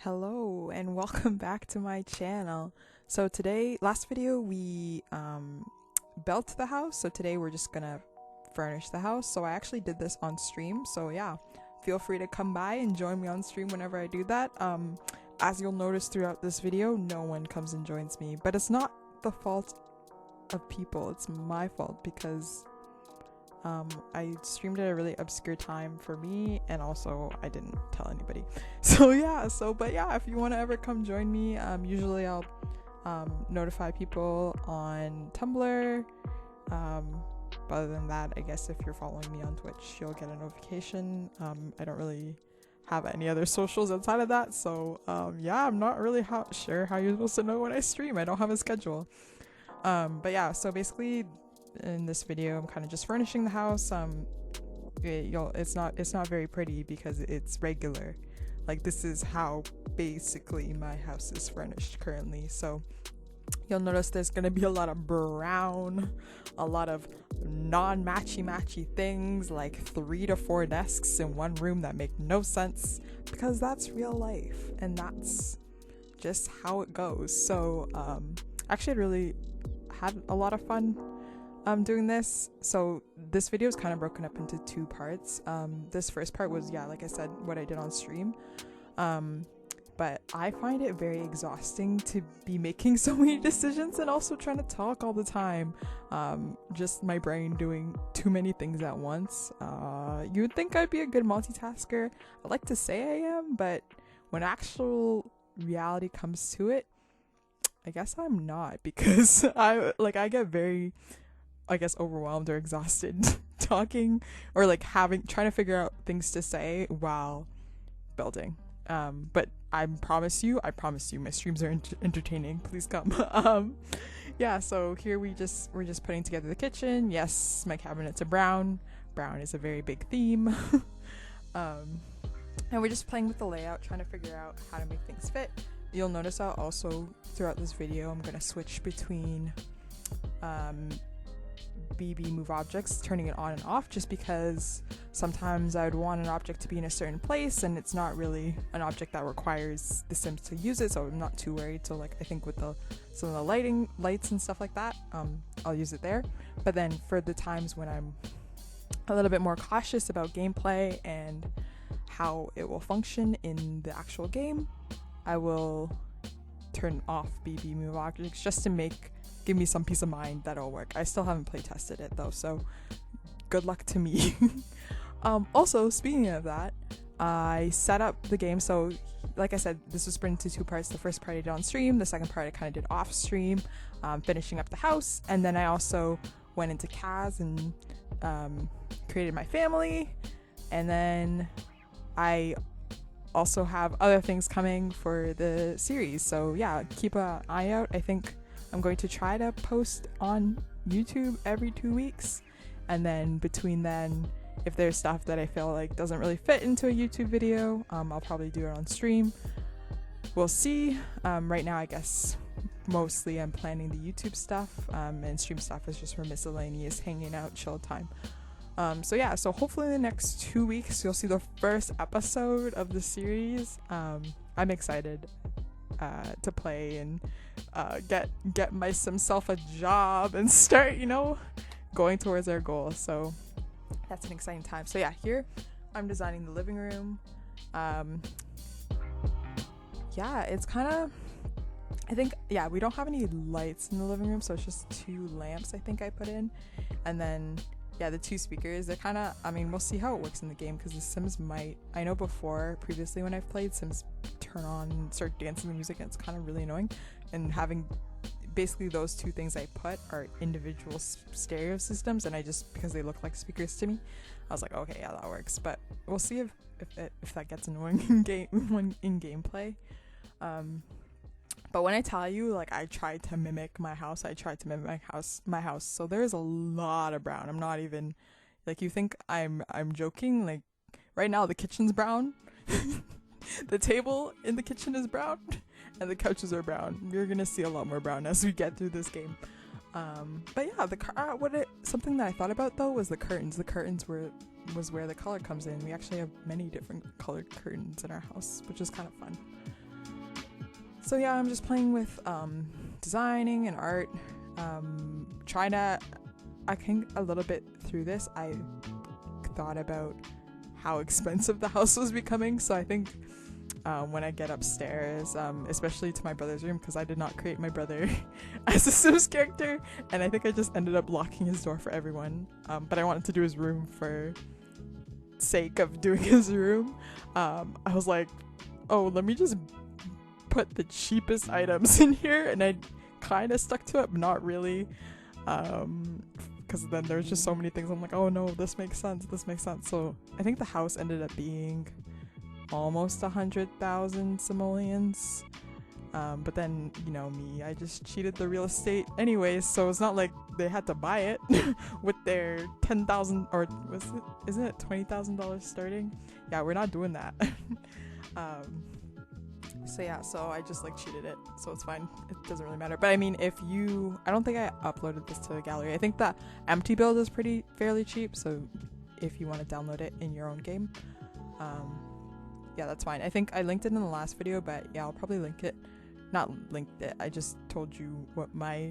Hello and welcome back to my channel. So today, last video we built the house, so today we're just gonna furnish the house. So I actually did this on stream, so yeah, feel free to come by and join me on stream whenever I do that. As you'll notice throughout this video, no one comes and joins me, but it's not the fault of people, it's my fault because I streamed at a really obscure time for me, and also I didn't tell anybody. So yeah, but if you want to ever come join me, usually I'll notify people on Tumblr. But other than that, I guess if you're following me on Twitch, you'll get a notification. I don't really have any other socials outside of that, so yeah, I'm not really sure how you're supposed to know when I stream. I don't have a schedule. But yeah, so basically in this video I'm kind of just furnishing the house. It's not very pretty because it's regular. Like, this is how basically my house is furnished currently. So you'll notice there's gonna be a lot of brown, a lot of non-matchy things, like 3 to 4 desks in one room that make no sense, because that's real life and that's just how it goes. So actually I really had a lot of fun doing this. So this video is kind of broken up into 2 parts. This first part was, yeah, like I said, what I did on stream. But I find it very exhausting to be making so many decisions and also trying to talk all the time. Just my brain doing too many things at once. You would think I'd be a good multitasker. I like to say I am, but when actual reality comes to it, I guess I'm not, because I get very, I guess, overwhelmed or exhausted talking or like trying to figure out things to say while building. But I promise you, my streams are entertaining. Please come. Yeah, so here we're just putting together the kitchen. Yes, my cabinets are brown. Brown is a very big theme. And we're just playing with the layout, trying to figure out how to make things fit. You'll notice I'll also, throughout this video, I'm gonna switch between BB move objects, turning it on and off, just because sometimes I'd want an object to be in a certain place and it's not really an object that requires the Sims to use it, so I'm not too worried. So like, I think with some of the lights and stuff like that, I'll use it there. But then for the times when I'm a little bit more cautious about gameplay and how it will function in the actual game, I will turn off BB move objects just to give me some peace of mind that it'll work. I still haven't play tested it though, so good luck to me. Also, speaking of that, I set up the game. So like I said, this was split into 2 parts. The first part I did on stream, the second part I kind of did off stream, finishing up the house, and then I also went into Kaz and created my family, and then I also have other things coming for the series. So yeah, keep an eye out. I think I'm going to try to post on YouTube every 2 weeks, and then between then, if there's stuff that I feel like doesn't really fit into a YouTube video, I'll probably do it on stream. We'll see. Right now, I guess mostly I'm planning the YouTube stuff, and stream stuff is just for miscellaneous hanging out, chill time. So yeah, so hopefully in the next 2 weeks you'll see the first episode of the series. I'm excited to play and get my self a job and start, going towards our goal. So that's an exciting time. So yeah, here I'm designing the living room. Yeah, it's kind of, I think, yeah, we don't have any lights in the living room, so it's just 2 lamps I think I put in, and then yeah, the 2 speakers, they're kind of, I mean, we'll see how it works in the game, because the Sims I know previously when I've played, Sims turn on and start dancing to music, and it's kind of really annoying. And having basically those 2 things I put are individual stereo systems, and because they look like speakers to me, I was like, okay, yeah, that works. But we'll see if that gets annoying in gameplay. But when I tell you, like, I tried to mimic my house, so there's a lot of brown. I'm not even, like, you think I'm joking. Like, right now the kitchen's brown. The table in the kitchen is brown, and the couches are brown. You're gonna see a lot more brown as we get through this game. But yeah, something that I thought about though was the curtains. The curtains was where the color comes in. We actually have many different colored curtains in our house, which is kind of fun. So yeah, I'm just playing with designing and art, trying to, I think a little bit through this I thought about how expensive the house was becoming, so I think when I get upstairs, especially to my brother's room, because I did not create my brother as a Sims character, and I think I just ended up locking his door for everyone, but I wanted to do his room for sake of doing his room. I was like, oh, let me just put the cheapest items in here, and I kind of stuck to it, but not really, because then there's just so many things I'm like, oh no, this makes sense. So I think the house ended up being almost 100,000 simoleons, but then, you know me, I just cheated the real estate anyways, so it's not like they had to buy it with their 10,000, or isn't it $20,000 starting? Yeah, we're not doing that. So yeah, so I just like cheated it, so it's fine, it doesn't really matter. But I mean, if you, I don't think I uploaded this to the gallery. I think the empty build is fairly cheap, so if you want to download it in your own game, yeah, that's fine. I think I linked it in the last video, but yeah, I'll probably link it. Not linked it, I just told you what my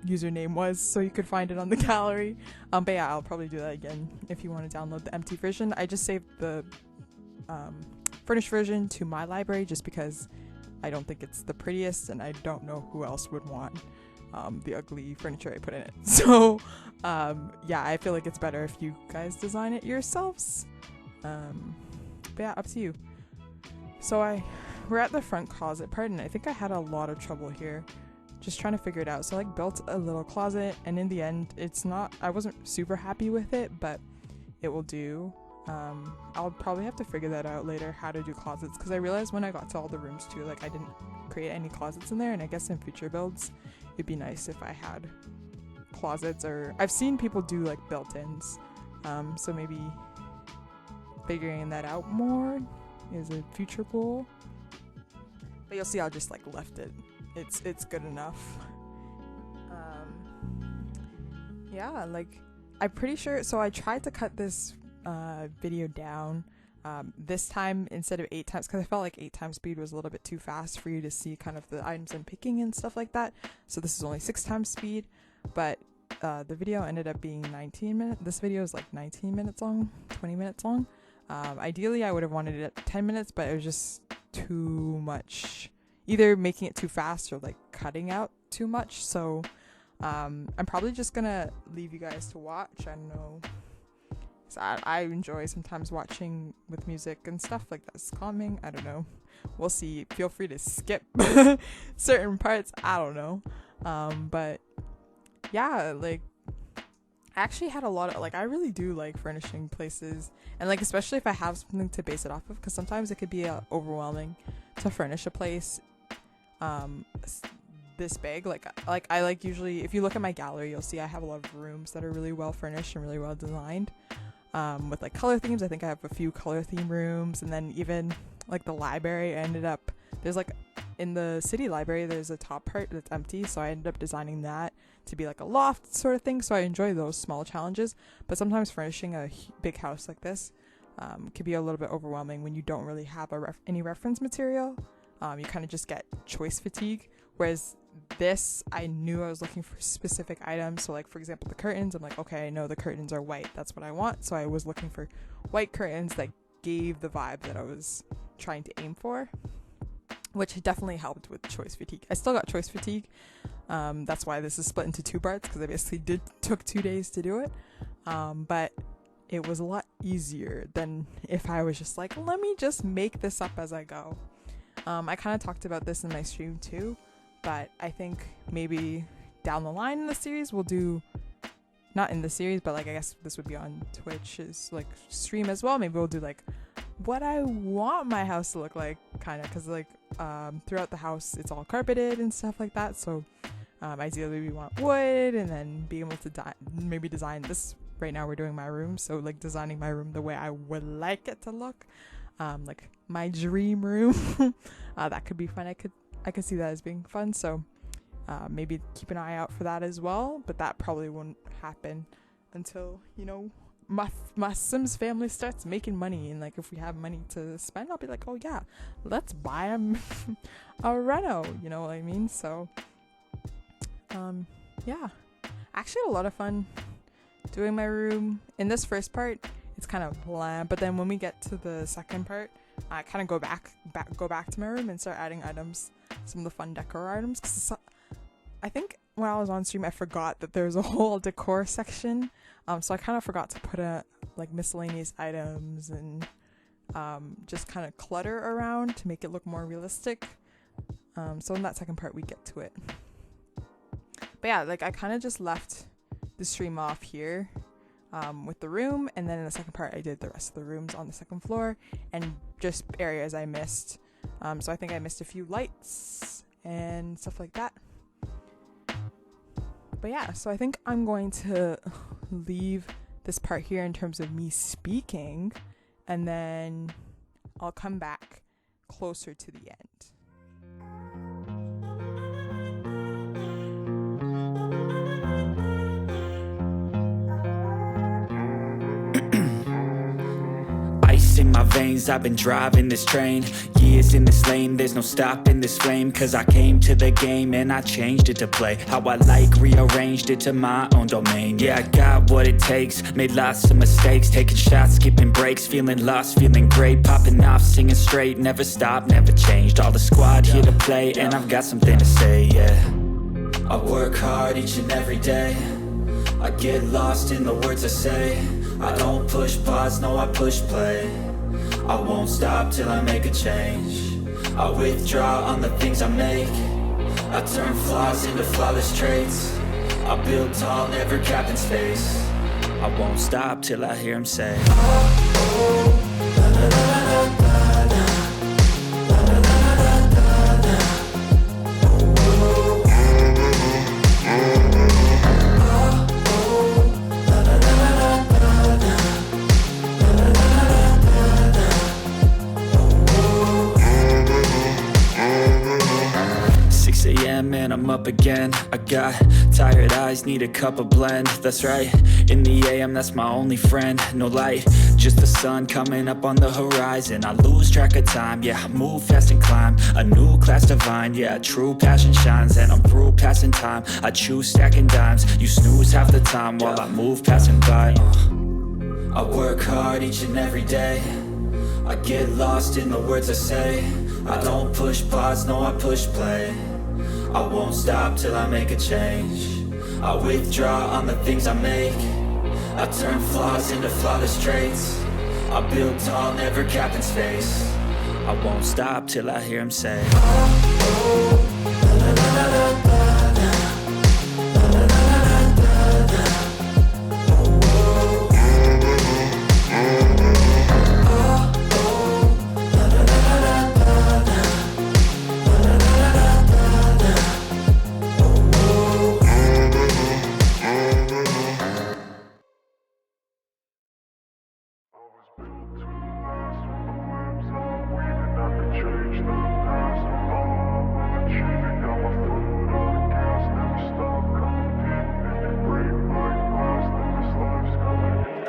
username was so you could find it on the gallery. But yeah, I'll probably do that again if you want to download the empty version. I just saved the furnished version to my library just because I don't think it's the prettiest, and I don't know who else would want the ugly furniture I put in it. So yeah, I feel like it's better if you guys design it yourselves. But yeah, up to you. So we're at the front closet part, and I think I had a lot of trouble here just trying to figure it out. So I like built a little closet, and in the end I wasn't super happy with it, but it will do. I'll probably have to figure that out later, how to do closets, because I realized when I got to all the rooms too, like I didn't create any closets in there, and I guess in future builds it'd be nice if I had closets, or I've seen people do like built-ins, so maybe figuring that out more is a future goal. But you'll see, I just like left it. It's good enough. Yeah, like I'm pretty sure, so I tried to cut this video down this time instead of 8 times, because I felt like 8 times speed was a little bit too fast for you to see kind of the items I'm picking and stuff like that. So this is only 6 times speed, but the video ended up being 19 minutes. This video is like 19 minutes long, 20 minutes long. Ideally I would have wanted it at 10 minutes, but it was just too much, either making it too fast or like cutting out too much. So I'm probably just gonna leave you guys to watch. I don't know, so I enjoy sometimes watching with music and stuff like that's calming. I don't know, we'll see. Feel free to skip certain parts, I don't know. But yeah, like I actually had a lot of, like, I really do like furnishing places, and like especially if I have something to base it off of, because sometimes it could be overwhelming to furnish a place this big. Like I like, usually if you look at my gallery, you'll see I have a lot of rooms that are really well furnished and really well designed, with like color themes. I think I have a few color theme rooms, and then even like the library, I ended up, there's like in the city library there's a top part that's empty, so I ended up designing that to be like a loft sort of thing. So I enjoy those small challenges, but sometimes furnishing a big house like this can be a little bit overwhelming when you don't really have any reference material. You kind of just get choice fatigue, whereas this, I knew I was looking for specific items. So like, for example, the curtains, I'm like, okay, I know the curtains are white, that's what I want. So I was looking for white curtains that gave the vibe that I was trying to aim for, which definitely helped with choice fatigue. I still got choice fatigue. That's why this is split into 2 parts, because I basically took 2 days to do it. But it was a lot easier than if I was just like, let me just make this up as I go. I kind of talked about this in my stream too, but I think maybe down the line in the series we'll do, not in the series, but like I guess this would be on Twitch's like stream as well. Maybe we'll do like what I want my house to look like, kind of, because like throughout the house it's all carpeted and stuff like that. So ideally we want wood, and then being able to maybe design this. Right now we're doing my room, so like designing my room the way I would like it to look, like my dream room. That could be fun. I could see that as being fun. So maybe keep an eye out for that as well, but that probably won't happen until, you know, my Sims family starts making money, and like if we have money to spend, I'll be like, oh yeah, let's buy them a reno, you know what I mean? So yeah, actually had a lot of fun doing my room. In this first part it's kind of bland, but then when we get to the second part, I kind of go back to my room and start adding items, some of the fun decor items, because I think when I was on stream I forgot that there's a whole decor section, so I kind of forgot to put like miscellaneous items and just kind of clutter around to make it look more realistic. So in that second part we get to it. But yeah, like I kind of just left the stream off here with the room, and then in the second part I did the rest of the rooms on the second floor and just areas I missed. So I think I missed a few lights and stuff like that. But yeah, so I think I'm going to leave this part here in terms of me speaking, and then I'll come back closer to the end. In my veins, I've been driving this train, years in this lane, there's no stopping this flame, cause I came to the game and I changed it to play how I like, rearranged it to my own domain. Yeah, I got what it takes, made lots of mistakes, taking shots, skipping breaks, feeling lost, feeling great, popping off, singing straight, never stopped, never changed, all the squad here to play, and I've got something to say, yeah. I work hard each and every day, I get lost in the words I say, I don't push pause, no I push play, I won't stop till I make a change, I withdraw on the things I make, I turn flaws into flawless traits, I build tall, never capped in space, I won't stop till I hear him say, oh, oh, la, la, la, la, la, la. Man, I'm up again, I got tired eyes, need a cup of blend, that's right, in the AM, that's my only friend, no light, just the sun coming up on the horizon, I lose track of time, yeah, I move fast and climb, a new class divine, yeah, true passion shines, and I'm through passing time, I choose stacking dimes, you snooze half the time, while I move passing by, I work hard each and every day, I get lost in the words I say, I don't push pause, no I push play, I won't stop till I make a change, I withdraw on the things I make, I turn flaws into flawless traits, I build tall, never capped in space, I won't stop till I hear him say, oh, oh, la, la, la, la, la, la.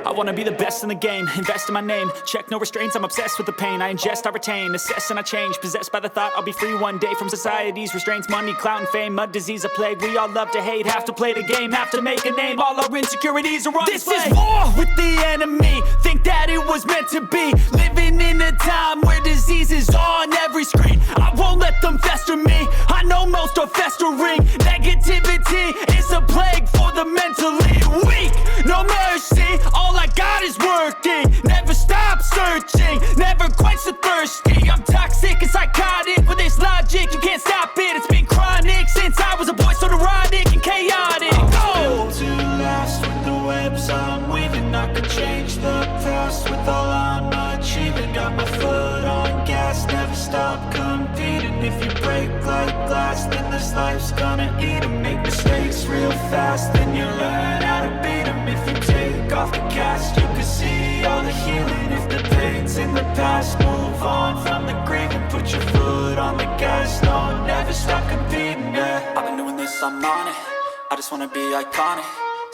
I wanna be the best in the game, invest in my name, check no restraints, I'm obsessed with the pain, I ingest, I retain, assess and I change, possessed by the thought I'll be free one day from society's restraints, money, clout and fame, a disease, a plague, we all love to hate, have to play the game, have to make a name, all our insecurities are on display. This is war with the enemy, think that it was meant to be, living in a time where disease is on every screen, I won't let them fester me, I know most are festering, negativity is a plague for the mentally weak, no mercy, all I got is working, never stop searching, never quite so thirsty, I'm toxic and psychotic, with this logic, you can't stop it, it's been chronic, since I was a boy, so neurotic and chaotic, built to last with the webs I'm weaving, I could change the past with all I'm achieving, got my foot on gas, never stop competing, if you break like glass, then this life's gonna eat 'em, make mistakes real fast, then you learn how to beat 'em, if you take off the cast, you can see all the healing, if the pain's in the past, move on from the grave and put your foot on the gas, no, never stop competing, yeah. I've been doing this, I'm on it, I just wanna be iconic,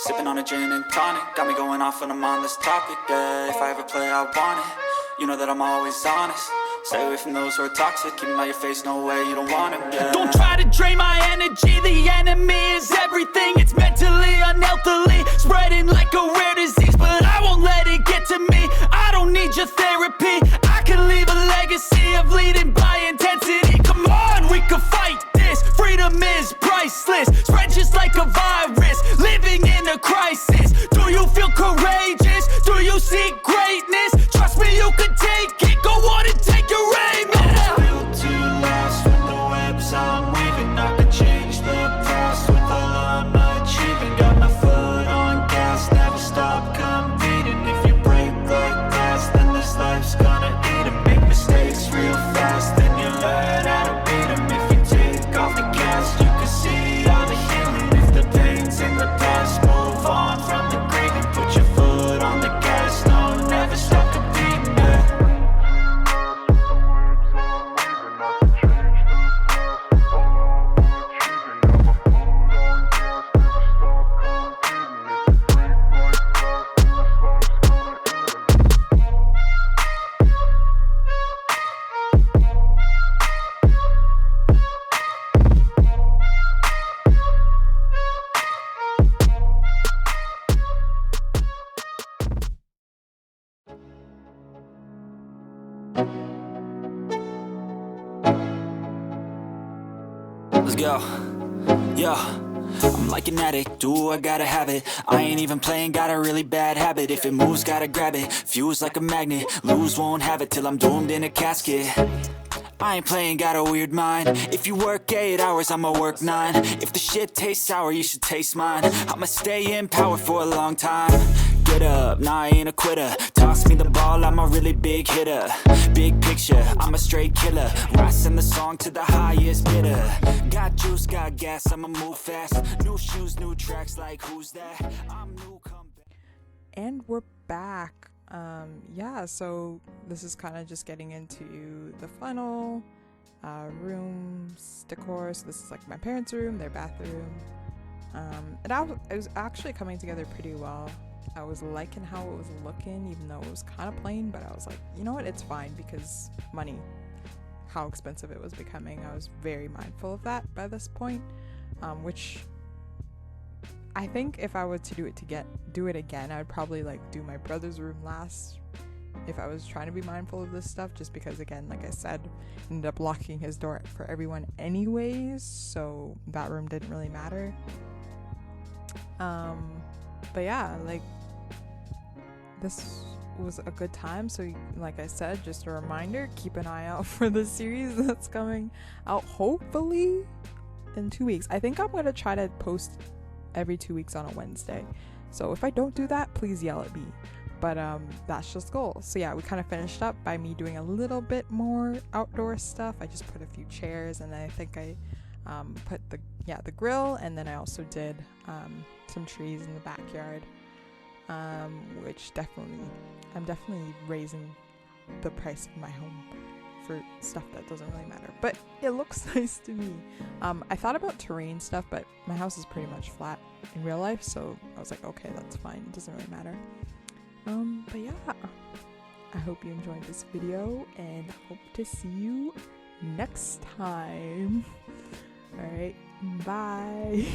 sipping on a gin and tonic. Got me going off when I'm on this topic, yeah. If I ever play, I want it. You know that I'm always honest. Stay away from those who are toxic. Keep them out your face, no way, you don't want it, yeah. Don't try to drain my energy. The enemy is everything. It's mentally, unhealthily, spreading like a rare disease. But I won't let it get to me. I don't need your therapy. I can leave a legacy of leading by intensity. Come on, we can fight this. Freedom is priceless. Spread just like a virus. Living in a crisis. Do you feel courageous? Do you seek greatness? Trust me, you can take it. Go on and take your aim. Yeah. I'm built to last with the webs I'm weaving. I can change the past with all I'm achieving. Got my foot on gas, never stop competing. If you break like glass, then this life's gonna eat 'em. Make mistakes real fast, then you learn how to beat 'em. If you take off the gas, you can see all the healing. If the pain's in the past, move on from the grave and put your foot on the gas. No, never stop competing, yeah. Let's go. Yo, I'm like an addict, do I gotta have it. I ain't even playing, got a really bad habit. If it moves, gotta grab it. Fuse like a magnet, lose, won't have it till I'm doomed in a casket. I ain't playing, got a weird mind. If you work 8 hours, I'ma work 9. If the shit tastes sour, you should taste mine. I'ma stay in power for a long time. Get up, nah, I ain't a quitter. Toss me the ball, I'm a really big hitter. Big picture, I'm a straight killer. Rising the song to the highest bidder. Got juice, got gas, I'ma move fast. New shoes, new tracks, like who's that? I'm new, come back. And we're back. Yeah, so this is kind of just getting into the final rooms decor. So this is like my parents' room, their bathroom. It was actually coming together pretty well. I was liking how it was looking, even though it was kind of plain, but I was like, you know what, it's fine, because money, how expensive it was becoming. I was very mindful of that by this point, which I think if I were to do it again, I would probably like do my brother's room last if I was trying to be mindful of this stuff, just because, again, like I said, ended up locking his door for everyone anyways, so that room didn't really matter. But yeah, like, this was a good time. So like I said, just a reminder, keep an eye out for the series that's coming out hopefully in 2 weeks. I think I'm gonna try to post every 2 weeks on a Wednesday, so if I don't do that, please yell at me, but that's just goal. So yeah, we kind of finished up by me doing a little bit more outdoor stuff. I just put a few chairs, and then I think I put the grill, and then I also did some trees in the backyard, which I'm definitely raising the price of my home for stuff that doesn't really matter, but it looks nice to me. I thought about terrain stuff, but my house is pretty much flat in real life, so I was like, okay, that's fine, it doesn't really matter. But yeah, I hope you enjoyed this video, and hope to see you next time. All right, bye.